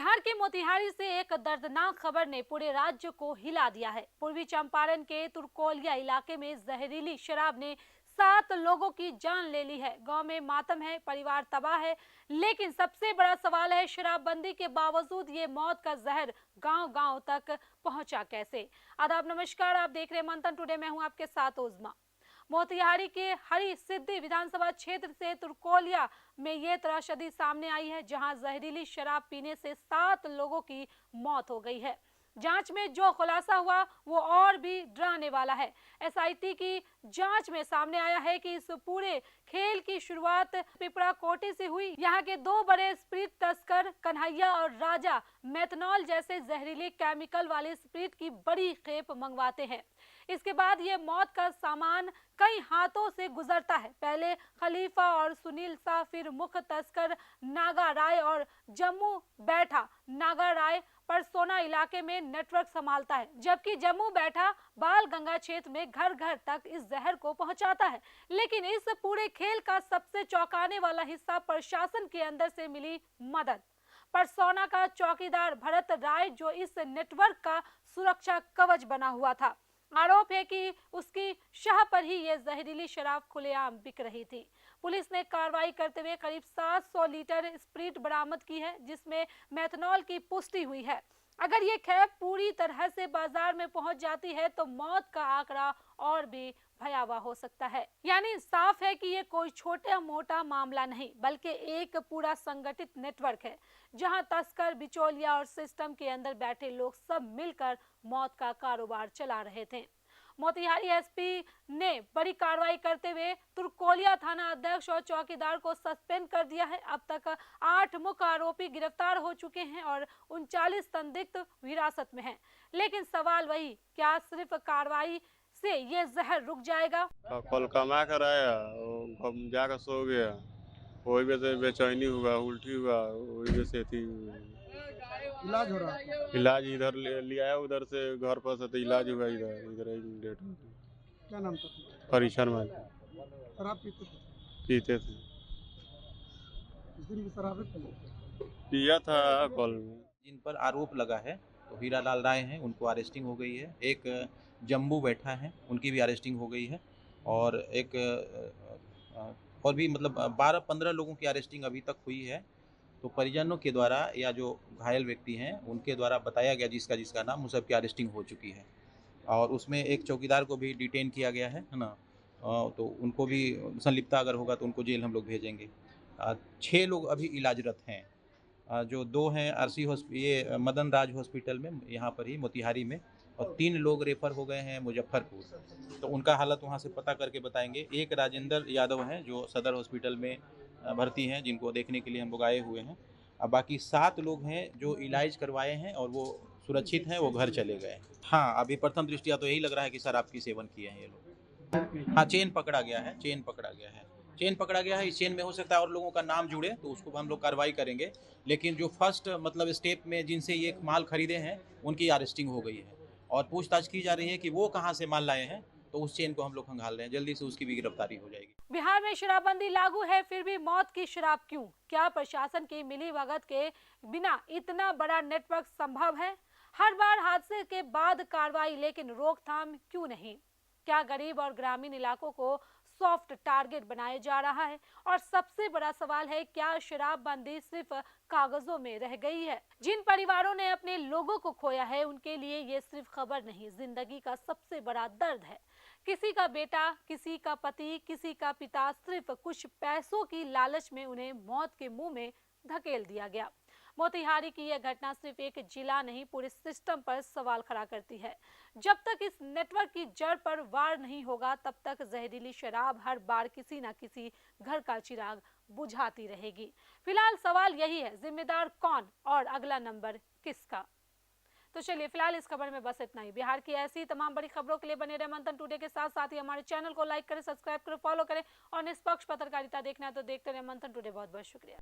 बिहार के मोतिहारी से एक दर्दनाक खबर ने पूरे राज्य को हिला दिया है। पूर्वी चंपारण के तुरकोलिया इलाके में जहरीली शराब ने 7 लोगों की जान ले ली है। गांव में मातम है, परिवार तबाह है, लेकिन सबसे बड़ा सवाल है शराबबंदी के बावजूद ये मौत का जहर गांव-गांव तक पहुंचा कैसे। आदाब, नमस्कार, आप देख रहे हैं मंथन टुडे। मैं हूं आपके साथ उज़मा। मोतिहारी के हरी सिद्धि विधानसभा क्षेत्र से तुरकोलिया में ये त्रासदी सामने आई है, जहां जहरीली शराब पीने से 7 लोगों की मौत हो गई है। जांच में जो खुलासा हुआ वो और भी डराने वाला है। एसआईटी की जांच में सामने आया है कि इस पूरे खेल की शुरुआत पिपरा कोटी से हुई। यहाँ के 2 बड़े स्प्रिट तस्कर कन्हैया और राजा मेथनॉल जैसे जहरीले केमिकल वाले स्प्रिट की बड़ी खेप मंगवाते हैं। इसके बाद ये मौत का सामान कई हाथों से गुजरता है। पहले खलीफा और सुनील शाह, फिर मुख्य तस्कर नागा राय और जम्मू बैठा नागा राय परसोना इलाके में नेटवर्क संभालता है, जबकि जम्मू बैठा बाल गंगा क्षेत्र में घर घर तक इस जहर को पहुंचाता है। लेकिन इस पूरे खेल का सबसे चौंकाने वाला हिस्सा प्रशासन के अंदर से मिली मदद। परसोना का चौकीदार भरत राय, जो इस नेटवर्क का सुरक्षा कवच बना हुआ था, आरोप है कि उसकी शाह पर ही यह जहरीली शराब खुलेआम बिक रही थी। पुलिस ने कार्रवाई करते हुए करीब 700 लीटर स्प्रिट बरामद की है, जिसमें मेथनॉल की पुष्टि हुई है। अगर ये खेप पूरी तरह से बाजार में पहुंच जाती है तो मौत का आंकड़ा और भी भयावह हो सकता है। यानी साफ है कि ये कोई छोटा मोटा मामला नहीं, बल्कि एक पूरा संगठित नेटवर्क है, जहां तस्कर, बिचौलिया और सिस्टम के अंदर बैठे लोग सब मिलकर मौत का कारोबार चला रहे थे। मोतिहारी एसपी ने बड़ी कार्रवाई करते हुए तुरकोलिया थाना अध्यक्ष और चौकीदार को सस्पेंड कर दिया है। अब तक 8 मुख्य आरोपी गिरफ्तार हो चुके हैं और 39 संदिग्ध हिरासत में हैं। लेकिन सवाल वही, क्या सिर्फ कार्रवाई से ये जहर रुक जाएगा? कल कमा कर आया, जाकर सो गया, वही वजह से बेचैनी हुआ, उल्टी हुआ, वही वजह से थी। इलाज हो रहा है? इलाज इधर ले आया, उधर से घर पर से तो इलाज हुआ, इधर डेट हो गई। क्या नाम था? परीक्षण में शराब पीते थे? पीते थे, इस दिन भी शराब पिया था कल में। जिन पर आरोप लगा है तो हीरा लाल राय हैं, उनको अरेस्टिंग हो गई है। एक जम्बू बैठा है, उनकी भी अरेस्टिंग हो गई है। और एक और भी मतलब 12-15 लोगों की अरेस्टिंग अभी तक हुई है। तो परिजनों के द्वारा या जो घायल व्यक्ति हैं उनके द्वारा बताया गया जिसका नाम, उन सब की अरेस्टिंग हो चुकी है। और उसमें एक चौकीदार को भी डिटेन किया गया है ना। तो उनको भी संलिप्तता अगर होगा तो उनको जेल हम लोग भेजेंगे। 6 लोग अभी इलाजरत हैं, जो 2 हैं आरसी ये मदन राज हॉस्पिटल में यहाँ पर ही मोतिहारी में, और 3 लोग रेफर हो गए हैं मुजफ्फरपुर। तो उनका हालत वहाँ से पता करके बताएंगे। एक राजेंद्र यादव हैं जो सदर हॉस्पिटल में भर्ती हैं, जिनको देखने के लिए हम लोग आए हुए हैं। अब बाकी 7 लोग हैं जो इलाज करवाए हैं और वो सुरक्षित हैं, वो घर चले गए। हाँ, अभी प्रथम दृष्टिया तो यही लग रहा है कि शराब की सेवन किए हैं ये लोग। हाँ, चेन पकड़ा गया है, चेन पकड़ा गया है। इस चेन में हो सकता है और लोगों का नाम जुड़े, तो उसको हम लोग कार्रवाई करेंगे। लेकिन जो फर्स्ट मतलब स्टेप में जिनसे ये माल खरीदे हैं उनकी अरेस्टिंग हो गई है और पूछताछ की जा रही है कि वो कहाँ से माल लाए हैं। तो उस चेन को हम लोग खंगाल रहे हैं, जल्दी से उसकी भी गिरफ्तारी हो जाएगी। बिहार में शराबबंदी लागू है, फिर भी मौत की शराब क्यों? क्या प्रशासन की मिलीभगत के बिना इतना बड़ा नेटवर्क संभव है? हर बार हादसे के बाद कार्रवाई, लेकिन रोकथाम क्यों नहीं? क्या गरीब और ग्रामीण इलाकों को सॉफ्ट टारगेट बनाया जा रहा है? और सबसे बड़ा सवाल है, क्या शराबबंदी सिर्फ कागजों में रह गई है? जिन परिवारों ने अपने लोगों को खोया है, उनके लिए ये सिर्फ खबर नहीं, जिंदगी का सबसे बड़ा दर्द है। किसी का बेटा, किसी का पति, किसी का पिता, सिर्फ कुछ पैसों की लालच में उन्हें मौत के मुंह में धकेल दिया गया। मोतिहारी की यह घटना सिर्फ एक जिला नहीं, पूरे सिस्टम पर सवाल खड़ा करती है। जब तक इस नेटवर्क की जड़ पर वार नहीं होगा, तब तक जहरीली शराब हर बार किसी न किसी घर का चिराग बुझाती रहेगी। फिलहाल सवाल यही है, जिम्मेदार कौन और अगला नंबर किसका? तो चलिए, फिलहाल इस खबर में बस इतना ही। बिहार की ऐसी तमाम बड़ी खबरों के लिए बने रहे मंथन टुडे के साथ। साथ ही हमारे चैनल को लाइक करें, सब्सक्राइब करें, फॉलो करें और निष्पक्ष पत्रकारिता देखना है तो देखते रहे मंथन टुडे। बहुत बहुत शुक्रिया।